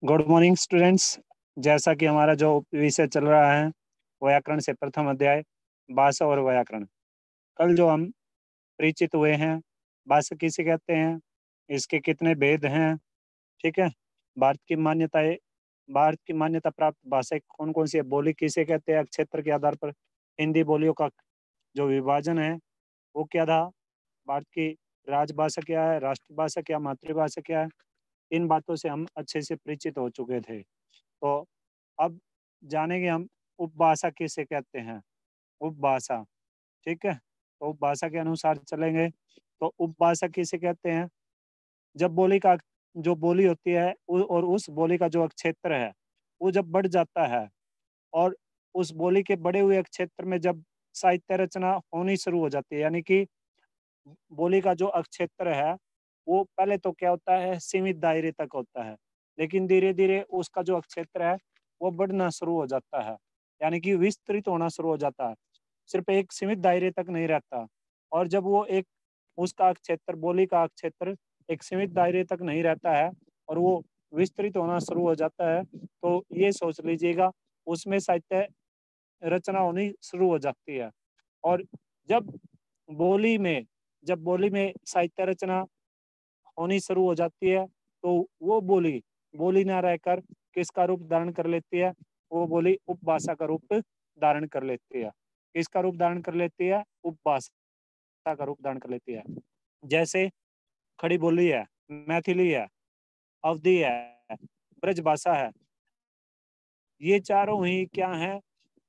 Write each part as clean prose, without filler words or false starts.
Good morning students. जैसा कि हमारा जो विषय चल रहा है व्याकरण से प्रथम अध्याय भाषा और व्याकरण। कल जो हम परिचित हुए हैं, भाषा किसे कहते हैं, इसके कितने भेद हैं, ठीक है। भारत की मान्यताएं, भारत की मान्यता प्राप्त भाषाएं कौन कौन सी है, बोली किसे कहते हैं, क्षेत्र के आधार पर हिंदी बोलियों का जो विभाजन है वो क्या था, भारत की राजभाषा क्या है, राष्ट्रभाषा क्या, मातृभाषा क्या है, इन बातों से हम अच्छे से परिचित हो चुके थे। तो अब जानेंगे हम उपभाषा किसे कहते हैं। उपभाषा, ठीक है। तो उपभाषा के अनुसार चलेंगे तो उपभाषा किसे कहते हैं, जब बोली का जो बोली होती है और उस बोली का जो क्षेत्र है वो जब बढ़ जाता है और उस बोली के बढ़े हुए क्षेत्र में जब साहित्य रचना होनी शुरू हो जाती है, यानी कि बोली का जो क्षेत्र है वो पहले तो क्या होता है, सीमित दायरे तक होता है, लेकिन धीरे धीरे उसका जो क्षेत्र है वो बढ़ना शुरू हो जाता है, यानी कि विस्तृत होना शुरू हो जाता है, सिर्फ एक सीमित दायरे तक नहीं रहता। और जब वो एक उसका क्षेत्र, बोली का क्षेत्र एक सीमित दायरे तक नहीं रहता है और वो विस्तृत होना शुरू हो जाता है, तो ये सोच लीजिएगा उसमें साहित्य रचना होनी शुरू हो जाती है। और जब बोली में जब बोली में साहित्य रचना होनी शुरू हो जाती है तो वो बोली बोली ना रहकर किसका रूप धारण कर लेती है, वो बोली उपभाषा का रूप धारण कर लेती है। किसका रूप धारण कर लेती है, उपभाषा का रूप धारण कर लेती है। जैसे खड़ी बोली है, मैथिली है, अवधी है, ब्रज भाषा है, ये चारों ही क्या हैं,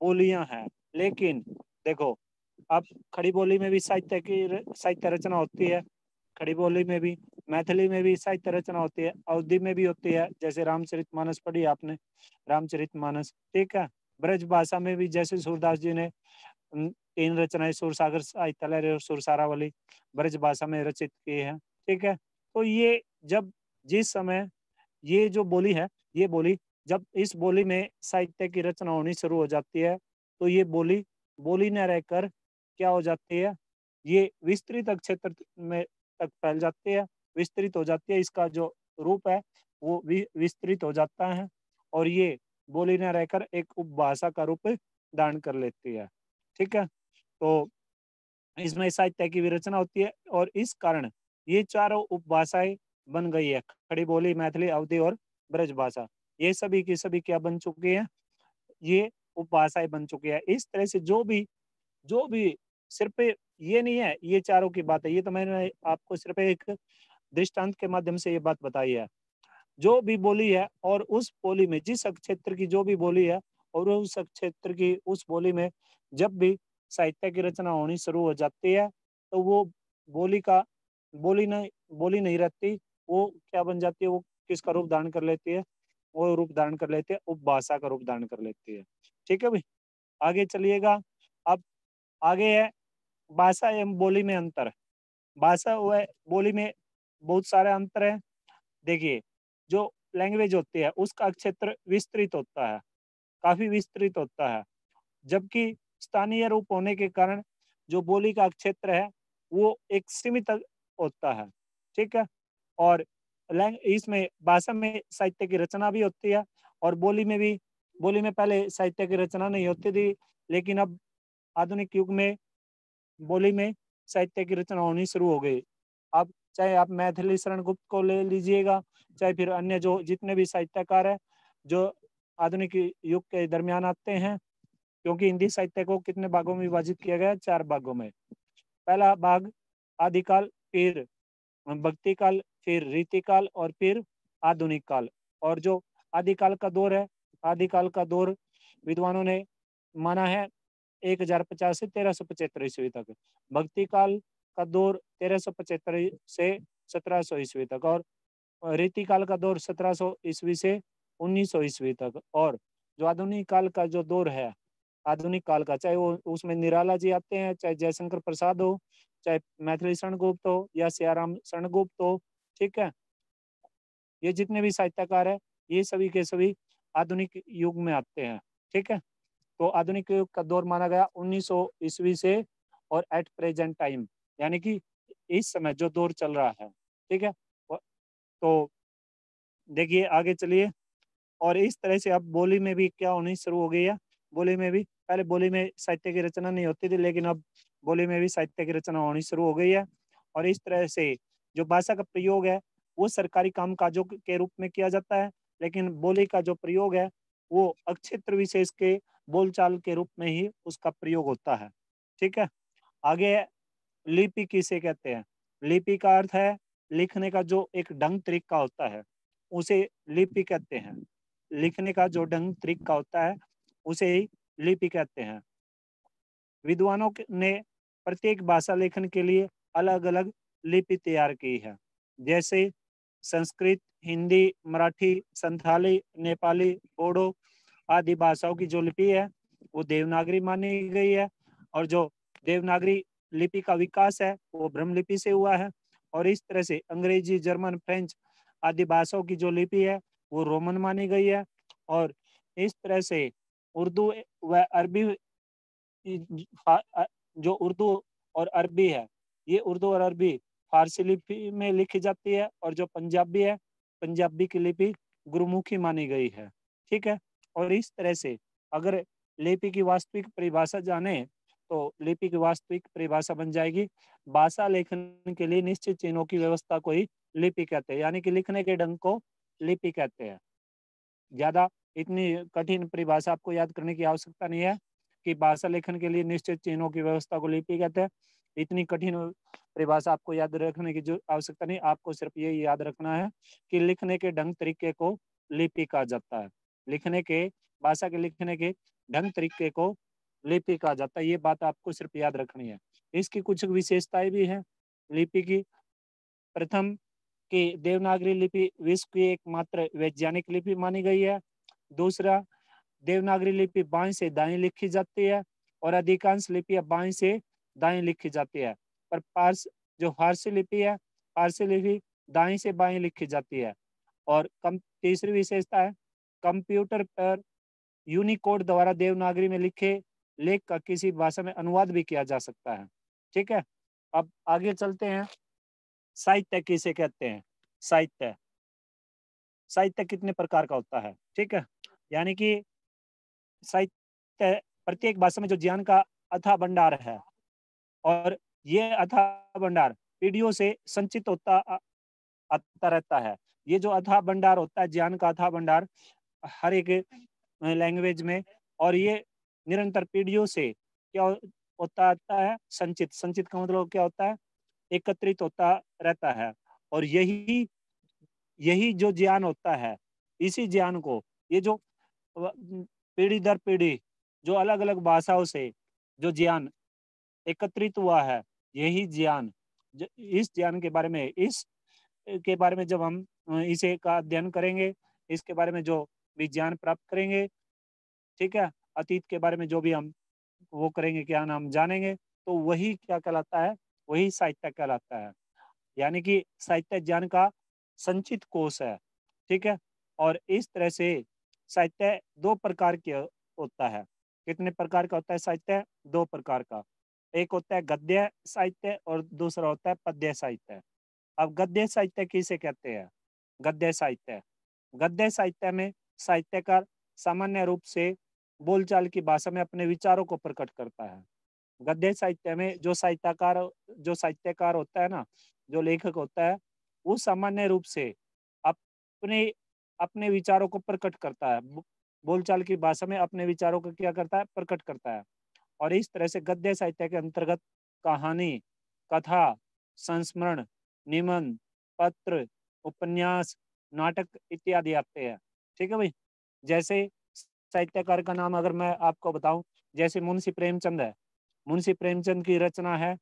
बोलियां हैं। लेकिन देखो, अब खड़ी बोली में भी साहित्य रचना होती है, खड़ी बोली में भी, मैथिली में भी साहित्य रचना होती है, अवधी में भी होती है, जैसे रामचरितमानस पढ़ी आपने, रामचरितमानस, ठीक है। ब्रज भाषा में भी जैसे सूरदास जी ने तीन रचनाएं सूरसागर साहित्यालय और सुरसारावली ब्रज भाषा में रचित की है, ठीक है। तो ये जब जिस समय ये जो बोली है, ये बोली जब इस बोली में साहित्य की रचना होनी शुरू हो जाती है तो ये बोली बोली न रहकर क्या हो जाती है, ये विस्तृत क्षेत्र में तक फैल जाती है, विस्तृत हो जाती है, इसका जो रूप है वो विस्तृत हो जाता है और ये बोली न रहकर एक उपभाषा का रूप धारण कर लेती है, ठीक है। तो इसमें साहित्य की भी रचना होती है और इस कारण ये चारों उपभाषाएं बन गई है, खड़ी बोली, मैथिली, अवधी और ब्रज भाषा। ये सभी की सभी क्या बन चुकी है, ये उपभाषाएं बन चुकी है। इस तरह से जो भी सिर्फ ये नहीं है ये चारों की बात है, ये तो मैंने आपको सिर्फ एक दृष्टांत के माध्यम से ये बात बताई है। जो भी बोली है और उस बोली में जिस क्षेत्र की जो भी बोली है और उस क्षेत्र की उस बोली में जब भी साहित्य की रचना होनी शुरू हो जाती है तो वो बोली का बोली नहीं रहती, वो क्या बन जाती है, वो किसका रूप धारण कर लेती है, वो रूप धारण कर लेती है, उपभाषा का रूप धारण कर लेती है, ठीक है भाई। आगे चलिएगा। अब आगे है भाषा एवं बोली में अंतर। भाषा व बोली में बहुत सारे अंतर है। देखिए, जो लैंग्वेज होती है उसका क्षेत्र विस्तृत होता है, काफी विस्तृत होता है, जबकि स्थानीय रूप होने के कारण जो बोली का क्षेत्र है वो एक सीमित होता है, ठीक है। और इसमें भाषा में साहित्य की रचना भी होती है और बोली में पहले साहित्य की रचना नहीं होती थी, लेकिन अब आधुनिक युग में बोली में साहित्य की रचना होनी शुरू हो गई। अब चाहे आप मैथिली शरण गुप्त को ले लीजिएगा, चाहे फिर अन्य जो जितने भी साहित्यकार हैं जो आधुनिक युग के दरमियान आते हैं, क्योंकि हिंदी साहित्य को कितने भागों में विभाजित किया गया है, चार भागों में। पहला भाग आदिकाल, फिर भक्ति काल, फिर रीतिकाल और फिर आधुनिक काल। और जो आदिकाल का दौर है, आदिकाल का दौर विद्वानों ने माना है 1050 से 1375 ईस्वी तक। भक्ति काल का दौर 1375 से 1700 ईस्वी तक और रीति काल का दौर 1700 ईस्वी से 1900 ईस्वी तक। और जो आधुनिक काल का जो दौर है, आधुनिक काल का, चाहे वो उसमें निराला जी आते हैं, चाहे जयशंकर प्रसाद हो, चाहे मैथिली शरण गुप्त हो या सियाराम शरण गुप्त हो, ठीक है, ये जितने भी साहित्यकार है ये सभी के सभी आधुनिक युग में आते हैं, ठीक है। तो आधुनिक युग का दौर माना गया 1900 ईस्वी से और एट प्रेजेंट टाइम, यानी कि इस समय जो दौर चल रहा है, ठीक है। तो देखिए आगे चलिए। और इस तरह से अब बोली में भी क्या होनी शुरू हो गई है, बोली में भी, पहले बोली में साहित्य की रचना नहीं होती थी, लेकिन अब बोली में भी साहित्य की रचना होनी शुरू हो गई है। और इस तरह से जो भाषा का प्रयोग है वो सरकारी कामकाजों के रूप में किया जाता है, लेकिन बोली का जो प्रयोग है वो अक्षेत्र विशेष के बोलचाल के रूप में ही उसका प्रयोग होता है। ठीक है, आगे लिपि किसे कहते हैं? लिपि का अर्थ है लिखने का जो एक ढंग तरीका होता है, उसे लिपि कहते हैं। लिखने का जो ढंग तरीका होता है उसे ही लिपि कहते हैं। विद्वानों ने प्रत्येक भाषा लेखन के लिए अलग अलग लिपि तैयार की है। जैसे संस्कृत, हिंदी, मराठी, संथाली, नेपाली, बोडो आदि भाषाओं की जो लिपि है वो देवनागरी मानी गई है। और जो देवनागरी लिपि का विकास है वो ब्रह्म लिपि से हुआ है। और इस तरह से अंग्रेजी, जर्मन, फ्रेंच आदि भाषाओं की जो लिपि है वो रोमन मानी गई है। और इस तरह से उर्दू व अरबी, जो उर्दू और अरबी है, ये उर्दू और अरबी फारसी लिपि में लिखी जाती है। और जो पंजाबी है, पंजाबी की लिपि गुरुमुखी मानी गई है। ठीक है, और इस तरह से अगर लिपि की वास्तविक परिभाषा जाने तो लिपि की वास्तविक परिभाषा बन जाएगी, भाषा लेखन के लिए निश्चित चिन्हों की व्यवस्था को ही लिपि कहते हैं, यानी कि लिखने के ढंग को लिपि कहते हैं। ज्यादा इतनी कठिन परिभाषा आपको याद करने की आवश्यकता नहीं है कि भाषा लेखन के लिए निश्चित चिन्हों की व्यवस्था को लिपि कहते हैं। इतनी कठिन परिभाषा आपको याद रखने की जो आवश्यकता नहीं, आपको सिर्फ ये याद रखना है कि लिखने के ढंग तरीके को लिपि कहा जाता है। लिखने के, भाषा के लिखने के ढंग तरीके को लिपि कहा जाता है, ये बात आपको सिर्फ याद रखनी है। इसकी कुछ विशेषताएं भी हैं लिपि की। प्रथम कि देवनागरी लिपि विश्व की एकमात्र वैज्ञानिक लिपि मानी गई है। दूसरा, देवनागरी लिपि बाएं से दाएं लिखी जाती है और अधिकांश लिपियां बाएं से दाएं लिखी जाती है। पर जो फारसी लिपि है, फारसी लिपि दाएं से बाएं लिखी जाती है। और तीसरी विशेषता है, कंप्यूटर पर यूनिकोड द्वारा देवनागरी में लिखे लेख का किसी भाषा में अनुवाद भी किया जा सकता है। ठीक है, अब आगे चलते हैं। साहित्य किसे कहते हैं? साहित्य, साहित्य कितने प्रकार का होता है? ठीक है, यानी कि साहित्य प्रत्येक भाषा में जो ज्ञान का अथाह भंडार है, और ये अथाह भंडार पीढ़ियों से संचित आता रहता है। ये जो अथाह भंडार होता है, ज्ञान का अथाह भंडार हर एक लैंग्वेज में, और ये निरंतर पीढ़ियों से क्या होता आता है? संचित। संचित का मतलब क्या होता है? एकत्रित होता रहता है। और यही यही जो ज्ञान होता है, इसी ज्ञान को ये जो पीढ़ी दर पीढ़ी जो अलग अलग भाषाओं से जो ज्ञान एकत्रित हुआ है, यही ज्ञान, इस ज्ञान के बारे में, इस के बारे में जब हम इसे का अध्ययन करेंगे, इसके बारे में जो विज्ञान प्राप्त करेंगे, ठीक है, अतीत के बारे में जो भी हम वो करेंगे, क्या नाम जानेंगे, तो वही क्या कहलाता है? वही साहित्य कहलाता है। यानी कि साहित्य ज्ञान का संचित कोश है। ठीक है, और इस तरह से साहित्य दो प्रकार के होता है। कितने प्रकार का होता है साहित्य? दो प्रकार का। एक होता है गद्य साहित्य और दूसरा होता है पद्य साहित्य। अब गद्य साहित्य किसे कहते हैं? गद्य साहित्य, गद्य साहित्य में साहित्यकार सामान्य रूप से बोलचाल की भाषा में अपने विचारों को प्रकट करता है। गद्य साहित्य में जो साहित्यकार होता है ना, जो लेखक होता है, वो सामान्य रूप से अपने अपने विचारों को प्रकट करता है। बोलचाल की भाषा में अपने विचारों को क्या करता है? प्रकट करता है। और इस तरह से गद्य साहित्य के अंतर्गत कहानी, कथा, संस्मरण, निबंध, पत्र, उपन्यास, नाटक इत्यादि आते हैं। ठीक है भाई। जैसे साहित्यकार का नाम अगर मैं आपको बताऊं, जैसे मुंशी प्रेमचंद है। मुंशी प्रेमचंद की रचना है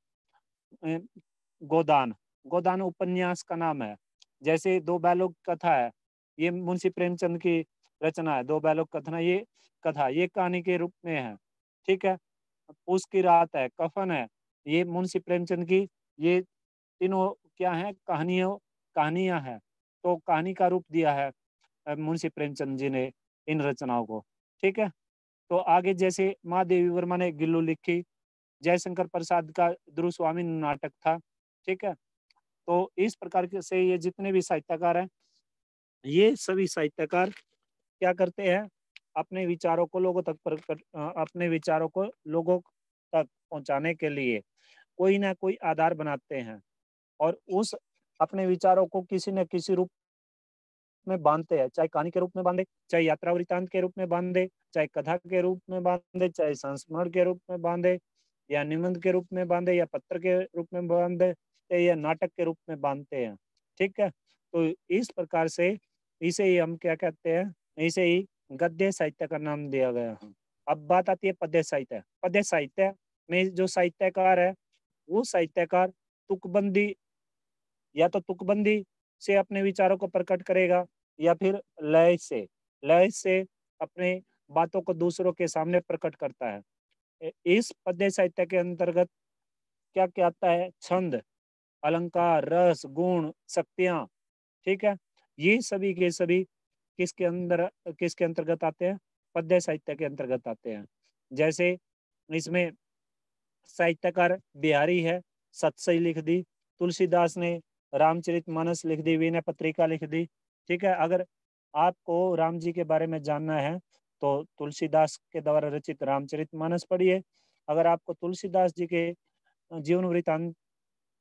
गोदान। गोदान उपन्यास का नाम है। जैसे दो बैलों कथा है, ये मुंशी प्रेमचंद की रचना है। दो बैलों कथा, ये कथा, ये कहानी के रूप में है। ठीक है, उसकी रात है, कफन है, ये मुंशी प्रेमचंद की, ये तीनों क्या है? कहानियां हैं। तो कहानी का रूप दिया है मुंशी प्रेमचंद जी ने इन रचनाओं को। ठीक है, तो आगे जैसे महादेवी वर्मा ने गिल्लू लिखी, जयशंकर प्रसाद का ध्रुव स्वामी नाटक था। ठीक है, तो इस प्रकार के से ये जितने भी साहित्यकार हैं, ये सभी साहित्यकार क्या करते हैं, अपने विचारों को लोगों तक अपने विचारों को लोगों तक पहुंचाने के लिए कोई ना कोई आधार बनाते हैं और उस अपने विचारों को किसी न किसी रूप में बांधते हैं, चाहे कहानी के रूप में बांधे, चाहे यात्रा वृत्तांत के रूप में बांधे, चाहे कथा के रूप में बांधे, चाहे संस्मरण के रूप में बांधे, या निबंध के रूप में बांधे, या पत्र के रूप में बांधे, या नाटक के रूप में बांधते हैं। ठीक है, तो इस प्रकार से इसे ही हम क्या कहते हैं, इसे ही गद्य साहित्य का नाम दिया गया है। अब बात आती है पद्य साहित्य। पद्य साहित्य में जो साहित्यकार है, वो साहित्यकार तुकबंदी या तो तुकबंदी से अपने विचारों को प्रकट करेगा, या फिर लय से अपने बातों को दूसरों के सामने प्रकट करता है। इस पद्य साहित्य के अंतर्गत क्या क्या आता है, छंद, अलंकार, रस, गुण, शक्तियां। ठीक है, ये सभी के सभी किसके अंतर्गत आते हैं, पद्य साहित्य के अंतर्गत आते हैं। जैसे इसमें साहित्यकार बिहारी है, सतसई लिख दी, तुलसीदास ने रामचरितमानस लिख दी, विनय पत्रिका लिख दी। ठीक है, अगर आपको राम जी के बारे में जानना है तो तुलसीदास के द्वारा रचित रामचरितमानस पढ़िए। अगर आपको तुलसीदास जी के जीवन वृत्तांत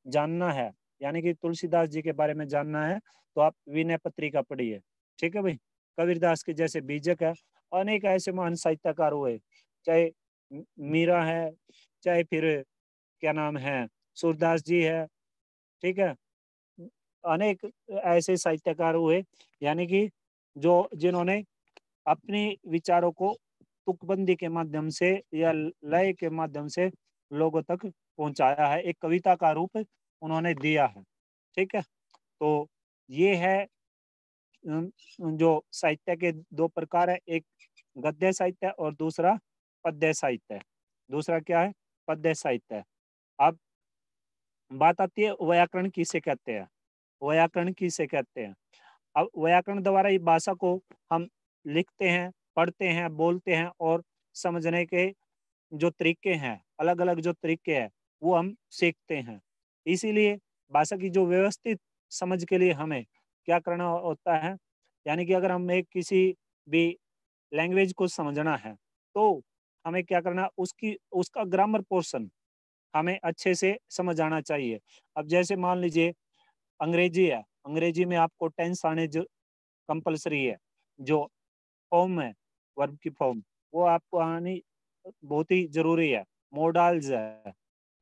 जानना है, यानी कि तुलसीदास जी के बारे में जानना है, तो आप विनय पत्रिका पढ़िए। ठीक है भाई, कबीरदास के जैसे बीजक है, अनेक ऐसे महान साहित्यकार हुए, चाहे मीरा है, चाहे फिर क्या नाम है, सूरदास जी है। ठीक है, अनेक ऐसे साहित्यकार हुए, यानी कि जो जिन्होंने अपने विचारों को तुकबंदी के माध्यम से या लय के माध्यम से लोगों तक पहुंचाया है, एक कविता का रूप उन्होंने दिया है। ठीक है, तो ये है जो साहित्य के दो प्रकार है, एक गद्य साहित्य और दूसरा पद्य साहित्य। दूसरा क्या है, पद्य साहित्य। अब बात आती है व्याकरण किसे कहते हैं, व्याकरण किसे कहते हैं। अब व्याकरण द्वारा ही भाषा को हम लिखते हैं, पढ़ते हैं, बोलते हैं, और समझने के जो तरीके हैं, अलग अलग जो तरीके हैं, वो हम सीखते हैं। इसीलिए भाषा की जो व्यवस्थित समझ के लिए हमें क्या करना होता है, यानी कि अगर हमें किसी भी लैंग्वेज को समझना है तो हमें क्या करना, उसकी उसका ग्रामर पोर्शन हमें अच्छे से समझ आना चाहिए। अब जैसे मान लीजिए अंग्रेजी है, अंग्रेजी में आपको टेंस आने जो कंपलसरी है, जो फॉर्म है, वर्ब की फॉर्म, वो आपको आनी बहुत ही जरूरी है। मोडाल्स है,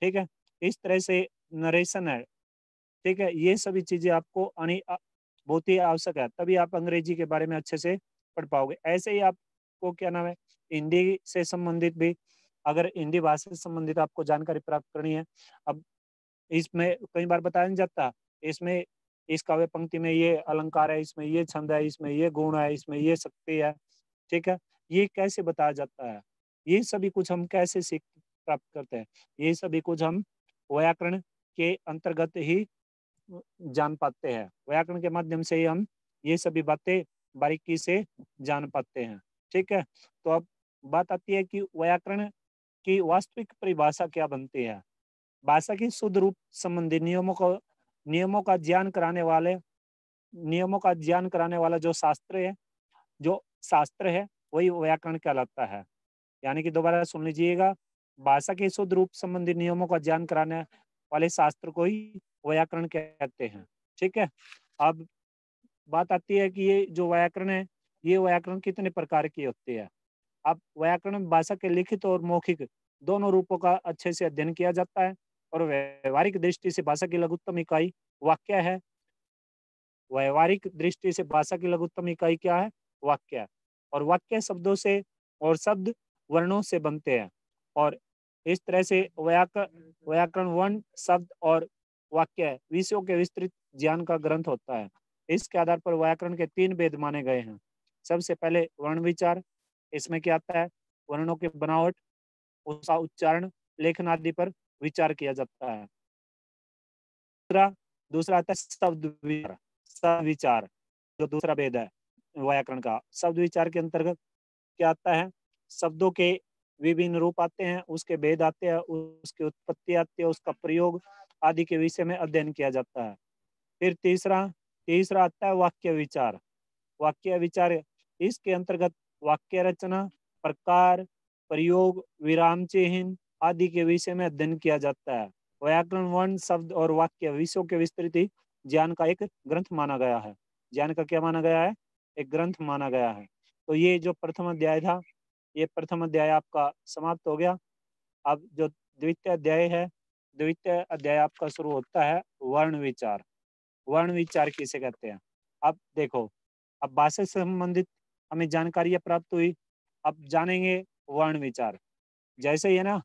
ठीक है, इस तरह से नरेशन है। ठीक है, ये सभी चीजें आपको आनी बहुत ही आवश्यक है, तभी आप अंग्रेजी के बारे में अच्छे से पढ़ पाओगे। ऐसे ही आपको क्या नाम है, हिंदी से संबंधित भी, अगर हिंदी भाषा से संबंधित आपको जानकारी प्राप्त करनी है, अब इसमें कई बार बताया नहीं जाता, इसमें इस काव्य पंक्ति में ये अलंकार है, इसमें ये छंद है, इसमें ये गुण है, इसमें ये शक्ति है। ठीक है, ये कैसे बताया जाता है, ये सभी कुछ हम कैसे सीख प्राप्त करते हैं, ये सभी कुछ हम व्याकरण के अंतर्गत ही जान पाते हैं। व्याकरण के माध्यम से ही हम ये सभी बातें बारीकी से जान पाते हैं। ठीक है, तो अब बात आती है कि व्याकरण की वास्तविक परिभाषा क्या बनती है। भाषा की शुद्ध रूप संबंधी नियमों का ज्ञान कराने वाले नियमों का ज्ञान कराने वाला जो शास्त्र है वही व्याकरण कहलाता है। यानी कि दोबारा सुन लीजिएगा, भाषा के शुद्ध रूप संबंधी नियमों का ज्ञान कराने वाले शास्त्र को ही व्याकरण कहते हैं। ठीक है, अब बात आती है कि ये जो व्याकरण है, ये व्याकरण कितने प्रकार की होती है। अब व्याकरण में भाषा के लिखित और मौखिक दोनों रूपों का अच्छे से अध्ययन किया जाता है, और व्यवहारिक दृष्टि से भाषा की लघुत्तम इकाई वाक्य है। व्यवहारिक दृष्टि से भाषा की लघुत्तम इकाई क्या है, वाक्य है। और वाक्य शब्दों से और शब्द वर्णों से बनते हैं, और इस तरह से व्याकरण वर्ण, शब्द और वाक्य विषयों के विस्तृत ज्ञान का ग्रंथ होता है। इसके आधार पर व्याकरण के 3 भेद माने गए हैं। सबसे पहले वर्ण विचार, इसमें क्या आता है, वर्णों की बनावट, उसका उच्चारण, लेखन आदि पर विचार किया जाता है। दूसरा दूसरा आता है शब्द विचार, जो दूसरा भेद है व्याकरण का। शब्द विचार के अंतर्गत क्या आता है, शब्दों के विभिन्न रूप आते हैं, उसके भेद आते हैं, उसकी उत्पत्ति आती है, उसका प्रयोग आदि के विषय में अध्ययन किया जाता है। फिर तीसरा तीसरा आता है वाक्य विचार। वाक्य विचार इसके अंतर्गत वाक्य रचना, प्रकार, प्रयोग, विराम चिन्ह आदि के विषय में अध्ययन किया जाता है। व्याकरण वर्ण, शब्द और वाक्य विषयों के विस्तृत ज्ञान का एक ग्रंथ माना गया है। ज्ञान का क्या माना गया है? एक ग्रंथ माना गया है। तो ये जो प्रथम अध्याय था, ये प्रथम अध्याय आपका समाप्त हो गया। अब जो द्वितीय अध्याय है, द्वितीय अध्याय आपका शुरू होता है वर्ण विचार। वर्ण विचार किसे कहते हैं? अब देखो, अब भाषा से संबंधित हमें जानकारियां प्राप्त हुई। अब जानेंगे वर्ण विचार। जैसे ही है ना,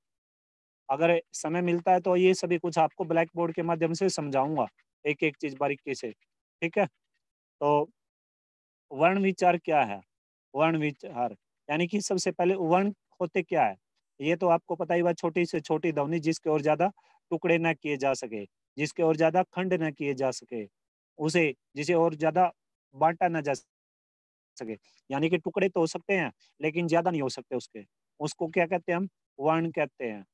अगर समय मिलता है तो ये सभी कुछ आपको ब्लैक बोर्ड के माध्यम से समझाऊंगा, एक एक चीज बारीकी से। ठीक है? तो वर्ण विचार क्या है? वर्ण विचार यानी कि सबसे पहले वर्ण होते क्या है? ये तो आपको पता ही हुआ, छोटी से छोटी ध्वनि जिसके और ज्यादा टुकड़े न किए जा सके, जिसके और ज्यादा खंड न किए जा सके, उसे जिसे और ज्यादा बांटा न जा सके। यानी कि टुकड़े तो हो सकते हैं लेकिन ज्यादा नहीं हो सकते उसके, उसको क्या कहते हैं? हम वर्ण कहते हैं।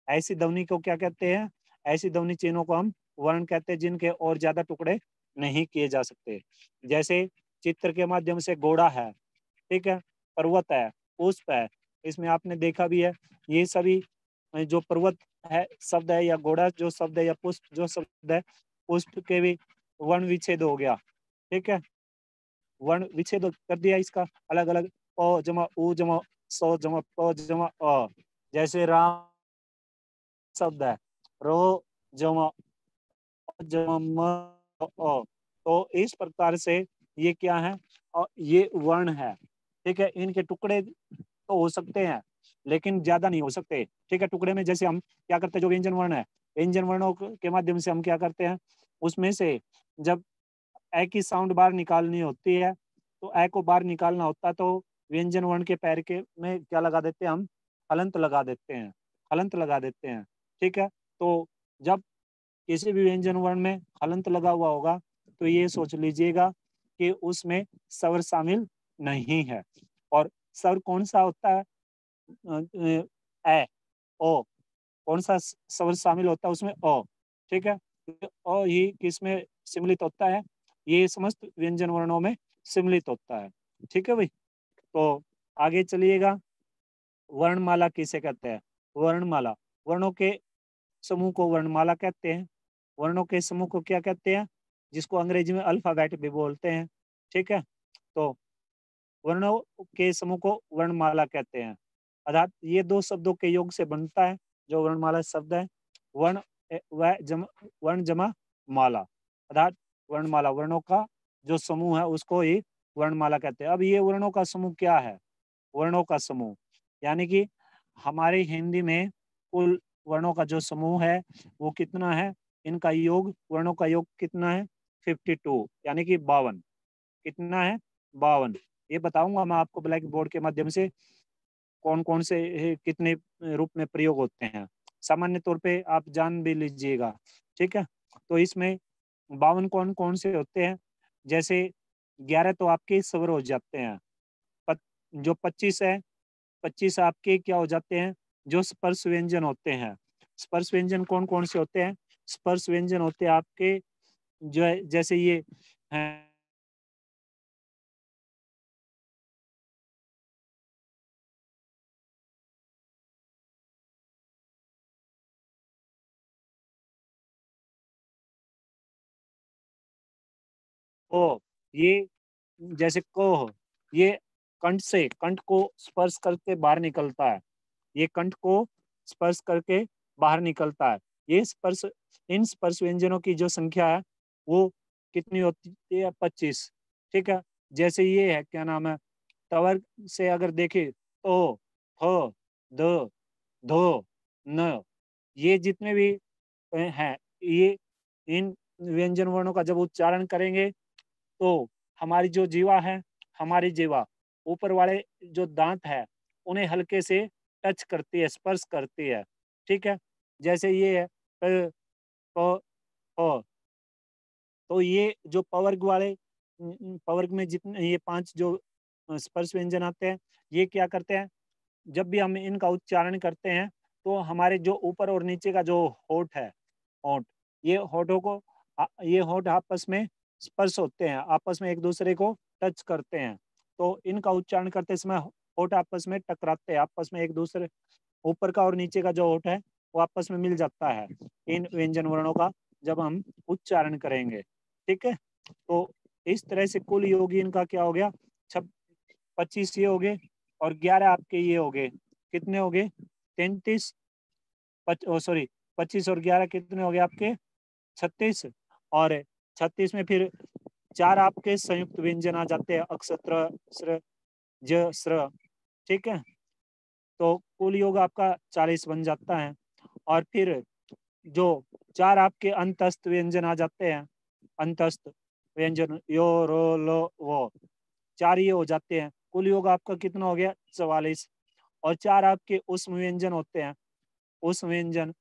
ऐसी ध्वनि को क्या कहते हैं? ऐसी ध्वनि चिन्हों को हम वर्ण कहते हैं जिनके और ज्यादा टुकड़े नहीं किए जा सकते। जैसे चित्र के माध्यम से घोड़ा है, ठीक है, पर्वत है, पुष्प है, इसमें आपने देखा भी है, ये सभी जो पर्वत है शब्द है, या घोड़ा जो शब्द है, या पुष्प जो शब्द है, पुष्प के भी वर्ण विच्छेद हो गया। ठीक है, वर्ण विच्छेद कर दिया इसका, अलग अलग अ जमा उ जमा सौ जमा प जमा अ। जैसे राम शब्द है, रो जमा जमा म अ। तो इस प्रकार से ये क्या है? ये वर्ण है। ठीक है, इनके टुकड़े तो हो सकते हैं लेकिन ज्यादा नहीं हो सकते। ठीक है, टुकड़े में जैसे हम क्या करते हैं, जो व्यंजन वर्ण है, व्यंजन वर्णों के माध्यम से हम क्या करते हैं, उसमें से जब ए की साउंड बाहर निकालनी होती है, तो ए को बाहर निकालना होता है, तो व्यंजन वर्ण के पैर के में क्या लगा देते हैं हम? हलंत लगा देते हैं, हलंत लगा देते हैं। ठीक है, तो जब किसी भी व्यंजन वर्ण में हलंत लगा हुआ होगा तो ये सोच लीजिएगा कि उसमें स्वर शामिल नहीं है। और स्वर कौन सा होता है? ए, ओ। कौन सा स्वर शामिल होता है उसमें? ओ। ठीक है, ओ ही किसमें सम्मिलित होता है? ये समस्त व्यंजन वर्णों में सम्मिलित होता है। ठीक है भाई, तो आगे चलिएगा। वर्णमाला किसे कहते हैं? वर्णमाला, वर्णों के समूह को वर्णमाला कहते हैं। वर्णों के समूह को क्या कहते हैं? जिसको अंग्रेजी में अल्फाबेट भी बोलते हैं। ठीक है, तो वर्णों के समूह को वर्णमाला कहते हैं। अर्थात ये दो शब्दों के योग से बनता है जो वर्णमाला शब्द है। वर्ण वर्ण जमा माला, अर्थात वर्णमाला, वर्णों का जो समूह है उसको ही वर्णमाला कहते हैं। अब ये वर्णों का समूह क्या है? वर्णों का समूह यानी कि हमारे हिंदी में कुल वर्णों का जो समूह है वो कितना है? इनका योग, वर्णों का योग कितना है? 52, यानी कि 52। कितना है? 52। ये बताऊंगा मैं आपको ब्लैक बोर्ड के माध्यम से कौन कौन से कितने रूप में प्रयोग होते हैं। सामान्य तौर पे आप जान भी लीजिएगा। ठीक है, तो इसमें 52 कौन कौन से होते हैं? जैसे 11 तो आपके स्वर हो जाते हैं। जो 25 है, 25 आपके क्या हो जाते हैं? जो स्पर्श व्यंजन होते हैं। स्पर्श व्यंजन कौन कौन से होते हैं? स्पर्श व्यंजन होते हैं आपके जो है, जैसे ये हैं, ओ, ये जैसे को हो, ये कंठ से, कंठ को स्पर्श करके बाहर निकलता है। ये कंठ को स्पर्श करके बाहर निकलता है। ये स्पर्श, इन स्पर्श व्यंजनों की जो संख्या है वो कितनी होती है? 25। ठीक है, जैसे ये है, क्या नाम है, तवर से अगर देखे तो थ, द, धो, न, ये जितने भी हैं, ये इन व्यंजन वर्णों का जब उच्चारण करेंगे तो हमारी जो जीवा है, हमारी जीवा ऊपर वाले जो दांत है उन्हें हल्के से टच करती है, स्पर्श करती है। ठीक है, जैसे ये है प, प, प। तो ये जो पवर्ग वाले पवर्ग में जितने ये 5 जो स्पर्श व्यंजन आते हैं, ये क्या करते हैं? जब भी हम इनका उच्चारण करते हैं तो हमारे जो ऊपर और नीचे का जो होंठ है, होंठ, ये होठों को ये होंठ आपस में स्पर्श होते हैं, आपस में एक दूसरे को टच करते हैं। तो इनका उच्चारण करते समय होठ आपस में टकराते हैं, आपस में एक दूसरे, ऊपर का और नीचे का जो होठ है वो आपस में मिल जाता है इन व्यंजन वर्णों का जब हम उच्चारण करेंगे। ठीक है, तो इस तरह से कुल योग इनका क्या हो गया, 25 ये हो गए और 11 आपके ये हो गए, कितने हो गए, 33, सॉरी 25 और 11 कितने हो गए आपके, 36, और 36 में फिर 4 आपके संयुक्त व्यंजन आ जाते हैं, अक्षत्र स्र ज स्र। ठीक है, तो कुल योग आपका 40 बन जाता है। और फिर जो 4 आपके अंतस्थ व्यंजन आ जाते हैं, अंतस्थ व्यंजन यो रो लो वो, 4 ये हो जाते हैं, कुल योग आपका कितना हो गया, 44। और 4 आपके उष्म व्यंजन होते हैं, उष्म व्यंजन,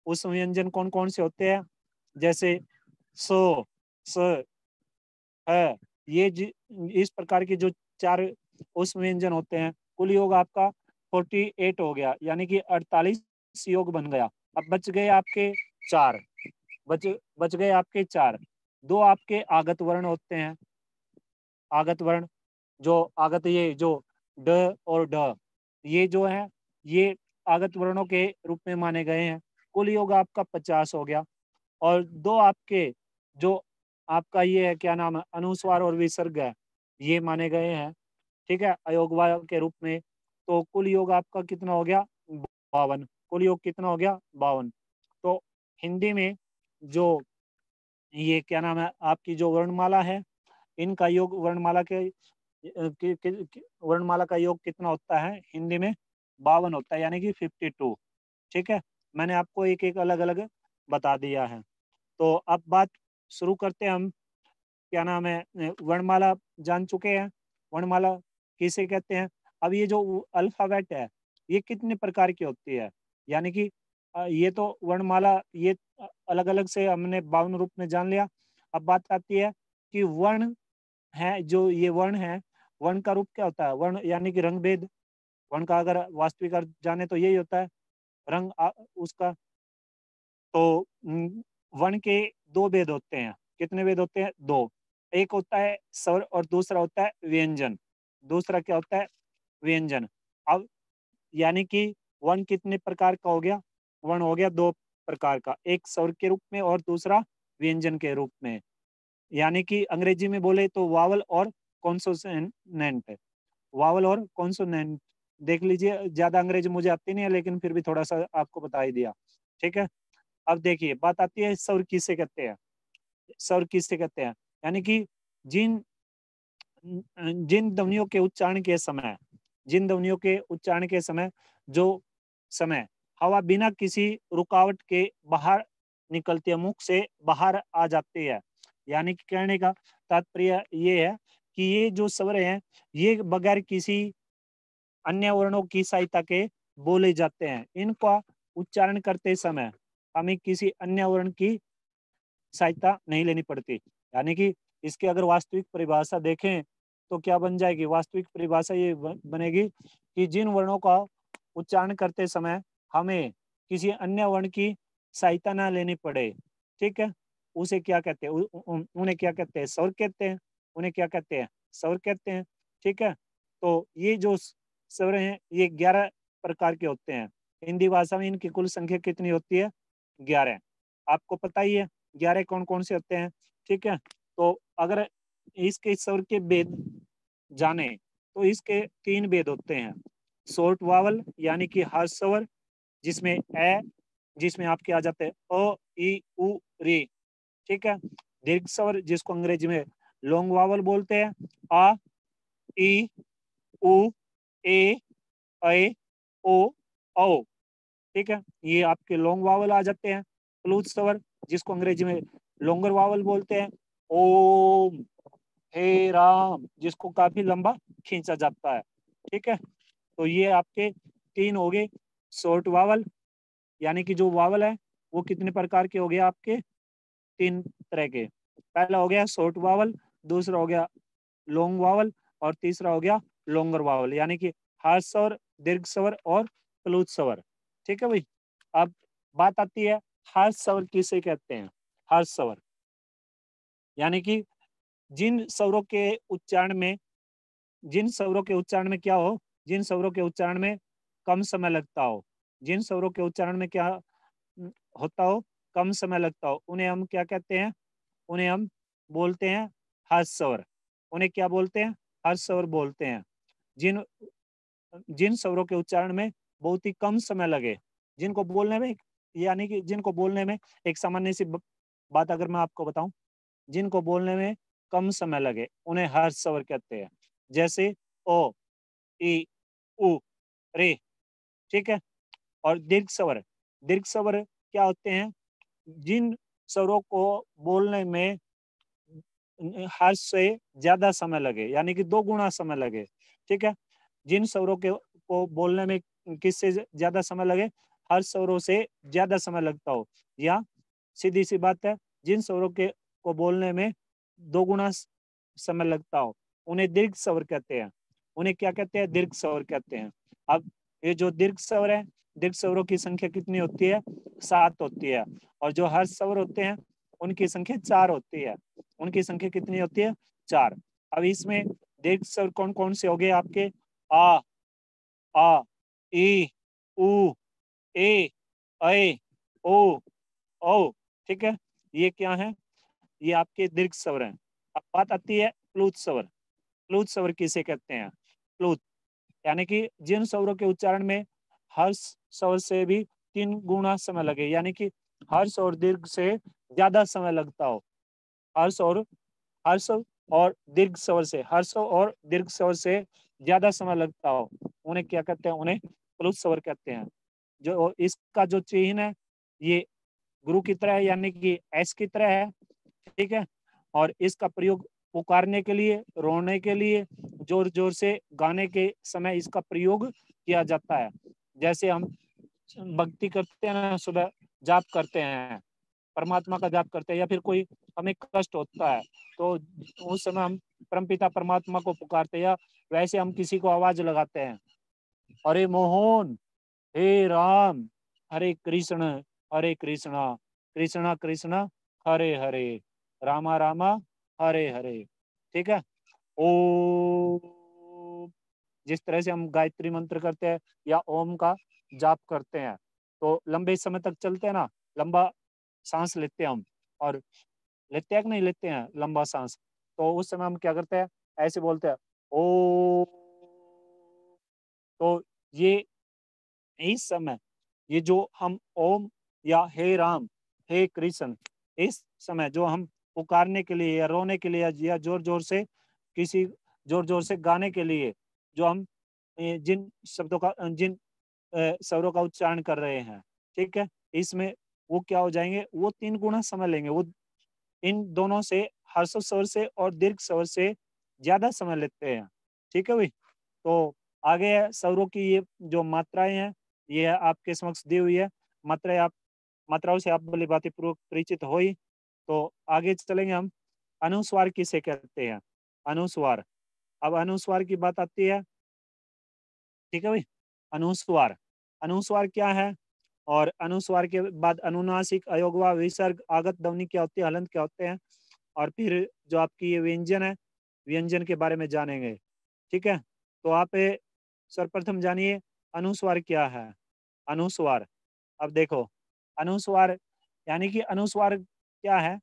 उष्म व्यंजन कौन कौन से होते हैं, जैसे सो, स, है, ये इस प्रकार के जो 4 उष्म व्यंजन होते हैं, कुल योग आपका 48 हो गया, यानी कि 48 योग बन गया। अब बच गए आपके 4, बच गए आपके 4, 2 आपके आगत वर्ण होते हैं, आगत वर्ण, जो आगत ये जो ड और ड, ये जो है ये आगत वर्णों के रूप में माने गए हैं, कुल योग आपका 50 हो गया। और 2 आपके जो आपका ये है क्या नाम है, अनुस्वार और विसर्ग है, ये माने गए हैं, ठीक है, अयोगवाय के रूप में। तो कुल योग आपका कितना हो गया, 52, कुल योग कितना हो गया, 52। तो हिंदी में जो ये क्या नाम है आपकी जो वर्णमाला है, इनका योग वर्णमाला वर्णमाला का योग कितना होता है हिंदी में, 52 होता है, यानी कि 52। ठीक है, मैंने आपको एक एक अलग अलग बता दिया है। तो अब बात शुरू करते हैं हम, क्या नाम है, वर्णमाला जान चुके हैं, वर्णमाला किसे कहते हैं। अब ये जो अल्फाबेट है ये कितने प्रकार की होती है, यानी कि ये तो वर्णमाला ये अलग अलग से हमने 52 रूप में जान लिया। अब बात आती है कि वर्ण है, जो ये वर्ण है, वर्ण का रूप क्या होता है, वर्ण यानी कि रंग भेद, वर्ण का अगर वास्तविक अर्थ जाने तो यही होता है रंग उसका। तो वर्ण के 2 भेद होते हैं, कितने भेद होते हैं, 2, एक होता है स्वर और दूसरा होता है व्यंजन, दूसरा क्या होता है, व्यंजन। अब यानी कि वर्ण कितने प्रकार का हो गया, वर्ण हो गया 2 प्रकार का, एक स्वर के रूप में और दूसरा व्यंजन के रूप में, यानी कि अंग्रेजी में बोले तो वावल और कॉन्सोनेंट, वावल और कॉन्सोनेंट। देख लीजिए, ज्यादा अंग्रेजी मुझे आती नहीं है, लेकिन फिर भी थोड़ा सा आपको बता ही दिया। ठीक है, अब देखिए बात आती है स्वर किसे कहते हैं, स्वर किसे कहते हैं, यानी कि जिन जिन ध्वनियों के उच्चारण के समय, जिन ध्वनियों के उच्चारण के समय जो समय हवा बिना किसी रुकावट के बाहर निकलती है, मुख से बाहर आ जाती है, यानी कि कहने का तात्पर्य ये है कि ये जो स्वर हैं ये बगैर किसी अन्य वर्णों की सहायता के बोले जाते हैं, इनका उच्चारण करते समय हमें किसी अन्य वर्ण की सहायता नहीं लेनी पड़ती। यानी कि इसकी अगर वास्तविक परिभाषा देखें तो क्या बन जाएगी, वास्तविक परिभाषा ये बनेगी कि जिन वर्णों का उच्चारण करते समय हमें किसी अन्य वर्ण की सहायता ना लेनी पड़े, ठीक है, उसे क्या कहते हैं, उन्हें क्या कहते हैं, स्वर कहते हैं, उन्हें क्या कहते हैं, स्वर कहते हैं। ठीक है, तो ये जो स्वर हैं ये 11 प्रकार के होते हैं, हिंदी भाषा में इनकी कुल संख्या कितनी होती है, 11, आपको पता ही है 11 कौन कौन से होते हैं। ठीक है, तो अगर इसके स्वर के भेद जाने तो इसके 3 भेद होते हैं, शॉर्ट वावल यानी कि हर्ष स्वर, जिसमें ए, जिसमें आपके आ जाते हैं अ ई उ री। ठीक है, दीर्घ स्वर जिसको अंग्रेजी में लॉन्ग वावल बोलते हैं, आ ई उ ए ऐ ओ औ। ठीक है, ये आपके लॉन्ग वावल आ जाते हैं। क्लोज स्वर जिसको अंग्रेजी में लॉन्गर वावल बोलते हैं, ओम, हे राम, जिसको काफी लंबा खींचा जाता है। ठीक है, तो ये आपके 3 हो गए शॉर्ट वावल, यानी कि जो वावल है वो कितने प्रकार के हो गए आपके, 3 तरह के। पहला हो गया शॉर्ट वावल, दूसरा हो गया लॉन्ग वावल, और तीसरा हो गया लॉन्गर वावल, यानी कि हर्ष स्वर, दीर्घ स्वर और क्लोज स्वर। ठीक है भाई, अब बात आती है हर्ष स्वर किसे कहते हैं, हर्ष स्वर यानी कि जिन स्वरों के उच्चारण में जिन स्वरों के उच्चारण में क्या हो, जिन स्वरों के उच्चारण में कम समय लगता हो, जिन स्वरों के उच्चारण में क्या होता हो, कम समय लगता हो, उन्हें हम क्या कहते हैं? उन्हें हम बोलते हैं हर्ष स्वर। उन्हें क्या बोलते हैं? हर्ष स्वर बोलते हैं। जिन जिन स्वरों के उच्चारण में बहुत ही कम समय लगे, जिनको बोलने में, यानी कि जिनको बोलने में, एक सामान्य सी बात अगर मैं आपको बताऊं, जिनको बोलने में कम समय लगे उन्हें हर्ष स्वर कहते हैं। जैसे ओ, ई, उ, रे, ठीक है। और दीर्घ स्वर क्या होते हैं? जिन स्वरों को बोलने में हर्ष से ज्यादा समय लगे, यानी कि 2 गुना समय लगे, ठीक है। जिन स्वरों के को बोलने में किससे ज्यादा समय लगे? हर्ष स्वरों से ज्यादा समय लगता हो, या सीधी सी बात है, जिन स्वरों के को बोलने में 2 गुना समय लगता हो, उन्हें दीर्घ स्वर कहते हैं। उन्हें क्या कहते हैं? दीर्घ स्वर कहते हैं। अब ये जो दीर्घ स्वर है, दीर्घ स्वरों की संख्या कितनी होती है? 7 होती है। और जो हर्ष स्वर होते हैं उनकी संख्या 4 होती है। उनकी संख्या कितनी होती है? 4। अब इसमें दीर्घ स्वर कौन कौन से हो गए आपके? आ, आ, ई, उ, ए, ऐ, ओ, औ, ठीक है। ये क्या है? ये आपके दीर्घ स्वर हैं। अब बात आती है प्लुत स्वर। प्लुत स्वर किसे कहते हैं? प्लुत, यानी कि जिन स्वरों के उच्चारण में हर्ष स्वर से भी 3 गुना समय लगे, यानी कि हर्ष और दीर्घ से ज्यादा समय लगता हो। हर्ष और हर्ष और दीर्घ स्वर से, हर्ष और दीर्घ स्वर से ज्यादा समय लगता हो, उन्हें क्या कहते हैं? उन्हें प्लुत स्वर कहते हैं। जो इसका जो चिन्ह है, ये गुरु की तरह है, यानी कि एस की तरह है, ठीक है। और इसका प्रयोग पुकारने के लिए, रोने के लिए, जोर जोर से गाने के समय इसका प्रयोग किया जाता है। जैसे हम भक्ति करते हैं ना, सुबह जाप करते हैं, परमात्मा का जाप करते हैं, या फिर कोई हमें कष्ट होता है तो उस समय हम परमपिता परमात्मा को पुकारते हैं, या वैसे हम किसी को आवाज लगाते हैं, अरे मोहन, हे राम, हरे कृष्ण, हरे कृष्णा, कृष्णा कृष्णा, हरे हरे, रामा रामा, हरे हरे, ठीक है। ओ, जिस तरह से हम गायत्री मंत्र करते हैं या ओम का जाप करते हैं, तो लंबे समय तक चलते हैं ना, लंबा सांस लेते हैं हम, और लेते हैं कि नहीं लेते हैं लंबा सांस, तो उस समय हम क्या करते हैं? ऐसे बोलते हैं ओ। तो ये इस समय, ये जो हम ओम या हे राम, हे कृष्ण, इस समय जो हम पुकारने के लिए या रोने के लिए या जोर जोर से किसी, जोर जोर से गाने के लिए, जो हम जिन शब्दों का, जिन स्वरों का उच्चारण कर रहे हैं, ठीक है, इसमें वो क्या हो जाएंगे? वो 3 गुना समय लेंगे। वो इन दोनों से, हर्ष स्वर से और दीर्घ स्वर से ज्यादा समय लेते हैं, ठीक है भाई। तो आगे है स्वरों की ये जो मात्राएं हैं, ये आपके समक्ष दी हुई है। मात्राएं, आप मात्राओं से आप भली भांति पूर्वक परिचित हो ही। तो आगे चलेंगे हम। अनुस्वार किसे कहते हैं? अनुस्वार। अब अनुस्वार की बात आती है, ठीक है भाई। अनुस्वार, अनुस्वार क्या है? और अनुस्वार के बाद अनुनासिक, अयोगवा, विसर्ग, आगत, ध्वनि क्या होती है, हलंत क्या होते हैं, और फिर जो आपकी ये व्यंजन है, व्यंजन के बारे में जानेंगे, ठीक है। तो आप सर्वप्रथम जानिए अनुस्वार क्या है। अनुस्वार, अब देखो, अनुस्वार यानी कि अनुस्वार क्या है?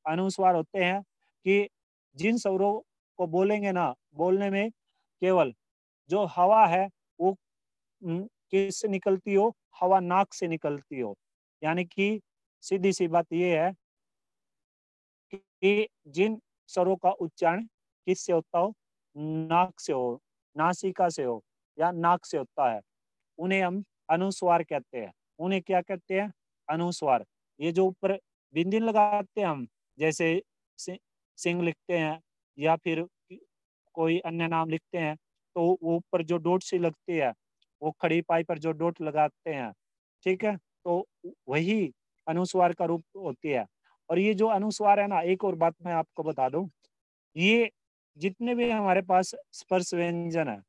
अनुस्वार होते हैं कि जिन स्वरों को बोलेंगे ना, बोलने में केवल जो हवा है वो किससे निकलती हो? हवा नाक से निकलती हो। यानी कि सीधी सी बात ये है कि जिन स्वरों का उच्चारण किससे होता हो? नाक से हो, नासिका से हो, या नाक से होता है, उन्हें हम अनुस्वार कहते हैं। उन्हें क्या कहते हैं? अनुस्वार। ये जो ऊपर बिंदी लगाते हैं हम, जैसे सिंह लिखते हैं या फिर कोई अन्य नाम लिखते हैं, तो वो ऊपर जो डोट सी लगती है, वो खड़ी पाई पर जो डोट लगाते हैं, ठीक है, तो वही अनुस्वार का रूप होती है। और ये जो अनुस्वार है ना, एक और बात मैं आपको बता दूं, ये जितने भी हमारे पास स्पर्श व्यंजन है,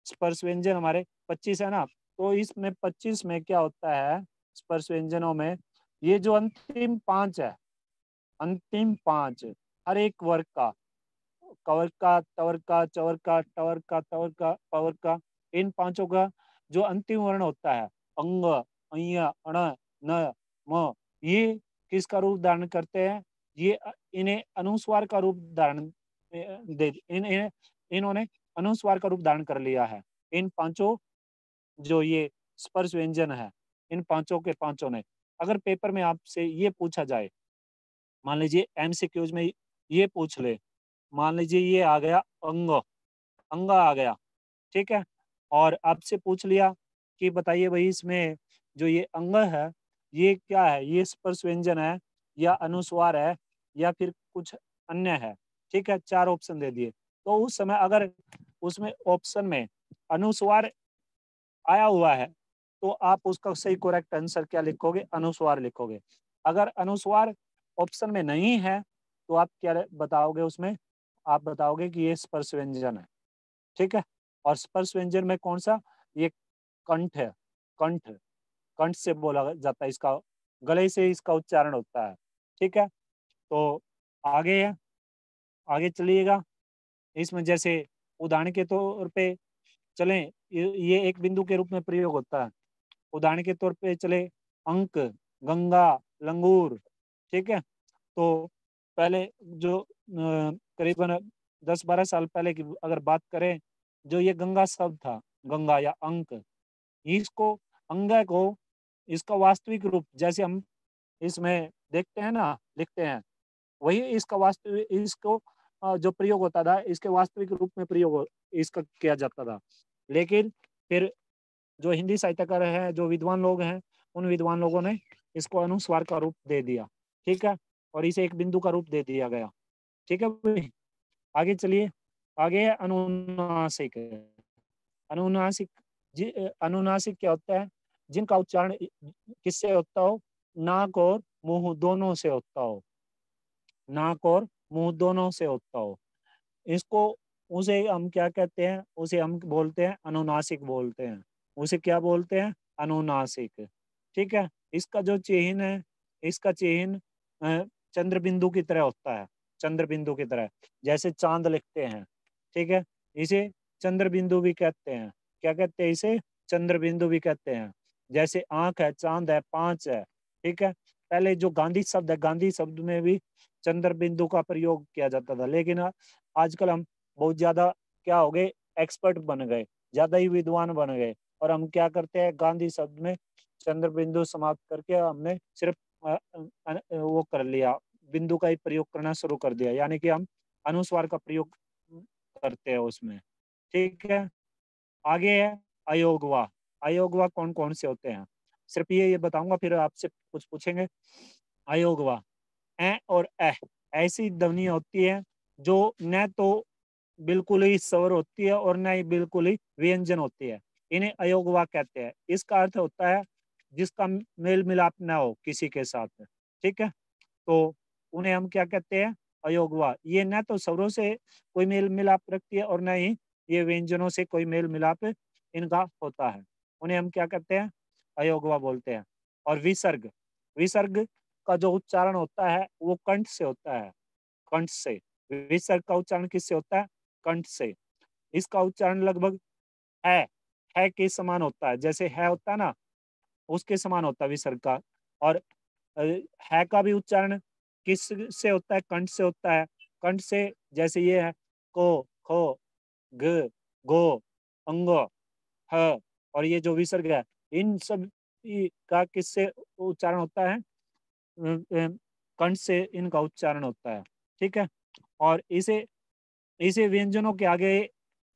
स्पर्श व्यंजन हमारे 25 है ना, तो इसमें 25 में क्या होता है? स्पर्श व्यंजनों में ये जो अंतिम 5 है, अंतिम 5 हर एक वर्ग का, कवर का, तवर का, चवर का, टवर का, तवर का, पवर का, इन पांचों का जो अंतिम वर्ण होता है अंग, अय, अण, न, म, ये किसका रूप धारण करते हैं? ये इन्हें अनुस्वार का रूप धारण इन्होंने अनुस्वार का रूप धारण कर लिया है। इन पांचों जो ये स्पर्श व्यंजन है, इन पांचों के पांचों ने। अगर पेपर में आपसे ये पूछा जाए, मान लीजिए एमसीक्यूज में ये पूछ ले, मान लीजिए ये आ गया अंग, अंग आ गया, ठीक है, और आपसे पूछ लिया कि बताइए भाई इसमें जो ये अंग है ये क्या है, ये स्पर्श व्यंजन है या अनुस्वार है या फिर कुछ अन्य है, ठीक है, चार ऑप्शन दे दिए। तो उस समय अगर उसमें ऑप्शन में अनुस्वार आया हुआ है तो आप उसका सही करेक्ट आंसर क्या लिखोगे? अनुस्वार लिखोगे। अगर अनुस्वार ऑप्शन में नहीं है तो आप क्या बताओगे उसमें? आप बताओगे कि ये स्पर्श व्यंजन है, ठीक है। और स्पर्श व्यंजन में कौन सा? ये कंठ है, कंठ, कंठ से बोला जाता है, इसका गले से इसका उच्चारण होता है, ठीक है। तो आगे है, आगे चलिएगा। इसमें जैसे उदाहरण के तौर पे चलें, ये एक बिंदु के रूप में प्रयोग होता है। उदाहरण के तौर पे चले अंक, गंगा, लंगूर, ठीक है। तो पहले जो करीबन 10-12 साल पहले की अगर बात करें, जो ये गंगा शब्द था, गंगा या अंक, इसको अंग को इसका वास्तविक रूप जैसे हम इसमें देखते हैं ना, लिखते हैं, वही इसका वास्तविक इसको जो प्रयोग होता था इसके वास्तविक रूप में प्रयोग इसका किया जाता था। लेकिन फिर जो हिंदी साहित्यकार हैं, जो विद्वान लोग हैं, उन विद्वान लोगों ने इसको अनुस्वार का रूप दे दिया, ठीक है, और इसे एक बिंदु का रूप दे दिया गया, ठीक है भाई। आगे चलिए, आगे है अनुनासिक। अनुनासिक अनुनासिक क्या होता है? जिनका उच्चारण किससे होता हो? नाक और मुंह दोनों से होता हो, नाक और मुंह दोनों से होता हो। इसको उसे हम क्या कहते हैं? उसे हम बोलते हैं अनुनासिक बोलते हैं। उसे क्या बोलते हैं? अनुनासिक, ठीक है। इसका जो चिन्ह है, इसका चिन्ह चंद्र बिंदु की तरह होता है, चंद्र बिंदु की तरह, जैसे चांद लिखते हैं, ठीक है, इसे चंद्र बिंदु भी कहते हैं। क्या कहते हैं इसे? चंद्र बिंदु भी कहते हैं। जैसे आंख है, चांद है, पांच है, ठीक है। पहले जो गांधी शब्द है, गांधी शब्द में भी चंद्र बिंदु का प्रयोग किया जाता था, लेकिन आजकल हम बहुत ज्यादा क्या हो गए? एक्सपर्ट बन गए, ज्यादा ही विद्वान बन गए, और हम क्या करते हैं? गांधी शब्द में चंद्र बिंदु समाप्त करके हमने सिर्फ वो कर लिया, बिंदु का ही प्रयोग करना शुरू कर दिया, यानी कि हम अनुस्वार का प्रयोग करते हैं उसमें, ठीक है। आगे है अयोगवा। अयोगवा कौन कौन से होते हैं? सिर्फ ये बताऊंगा, फिर आपसे कुछ पूछेंगे। अयोगवा ए और एह ऐसी ध्वनि होती है जो न तो बिल्कुल ही स्वर होती है और न ही बिल्कुल ही व्यंजन होती है, इन्हें अयोगवा कहते हैं। इसका अर्थ होता है जिसका मेल मिलाप ना हो किसी के साथ, ठीक है, तो उन्हें हम क्या कहते हैं? अयोगवा। ये न तो स्वरों से कोई मेल मिलाप रखती है और न ही ये व्यंजनों से कोई मेल मिलाप इनका होता है, उन्हें हम क्या कहते हैं? अयोगवा बोलते हैं। और विसर्ग, विसर्ग का जो उच्चारण होता है वो कंठ से होता है, कंठ से। विसर्ग का उच्चारण किससे होता है? कंठ से। इसका उच्चारण लगभग है है के समान होता है, जैसे है होता है ना, उसके समान होता है विसर्ग का। और है का भी उच्चारण किस से होता है? कंठ से होता है। कंठ से जैसे ये है को, खो, ग, गो, अंग, ह, और ये जो विसर्ग है, इन सब का किससे उच्चारण होता है? कंठ से इनका उच्चारण होता है, ठीक है। और इसे इसे व्यंजनों के आगे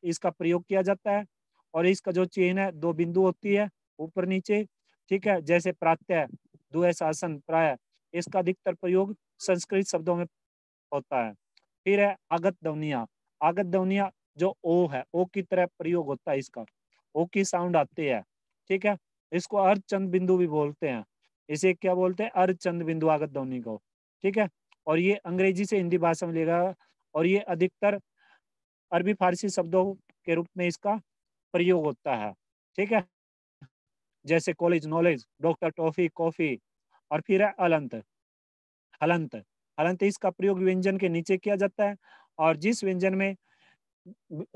इसका प्रयोग किया जाता है। और इसका जो चिन्ह है, दो बिंदु होती है, ऊपर नीचे, ठीक है, जैसे प्रात्यय, द्वय शासन, प्राय, इसका अधिकतर प्रयोग संस्कृत शब्दों में होता है। फिर है आगत ध्वनिया। आगत ध्वनिया जो ओ है, ओ की तरह प्रयोग होता है इसका, ओ की साउंड आती है, ठीक है। इसको अर्धचंद बिंदु भी बोलते हैं। इसे क्या बोलते हैं? अर्धचंद बिंदु आगत ध्वनि को, ठीक है। और ये अंग्रेजी से हिंदी भाषा में लेगा, और ये अधिकतर अरबी फारसी शब्दों के रूप में इसका प्रयोग होता है, ठीक है, जैसे college, knowledge, doctor, toffee, coffee. और फिर है अलंत, हलंत। हलंत इसका प्रयोग व्यंजन के नीचे किया जाता है, और जिस व्यंजन में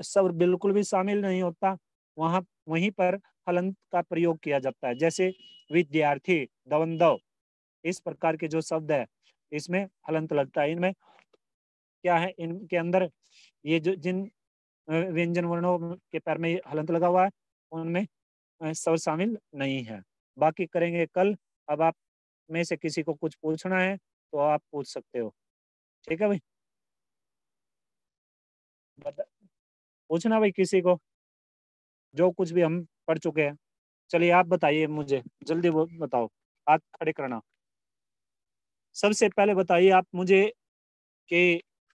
स्वर बिल्कुल भी शामिल नहीं होता, वहीं पर हलंत का प्रयोग किया जाता है। जैसे विद्यार्थी, दवंदव, इस प्रकार के जो शब्द है, इसमें हलंत लगता है। इनमें क्या है, इनके अंदर ये जो जिन व्यंजन वर्णों के पैर में हलंत लगा हुआ है, उनमें स्वर शामिल नहीं है। बाकी करेंगे कल। अब आप में से किसी को कुछ पूछना है तो आप पूछ सकते हो। ठीक है भाई, पूछना भाई किसी को, जो कुछ भी हम पढ़ चुके हैं। चलिए आप बताइए मुझे, जल्दी वो बताओ, हाथ खड़े करना। सबसे पहले बताइए आप मुझे कि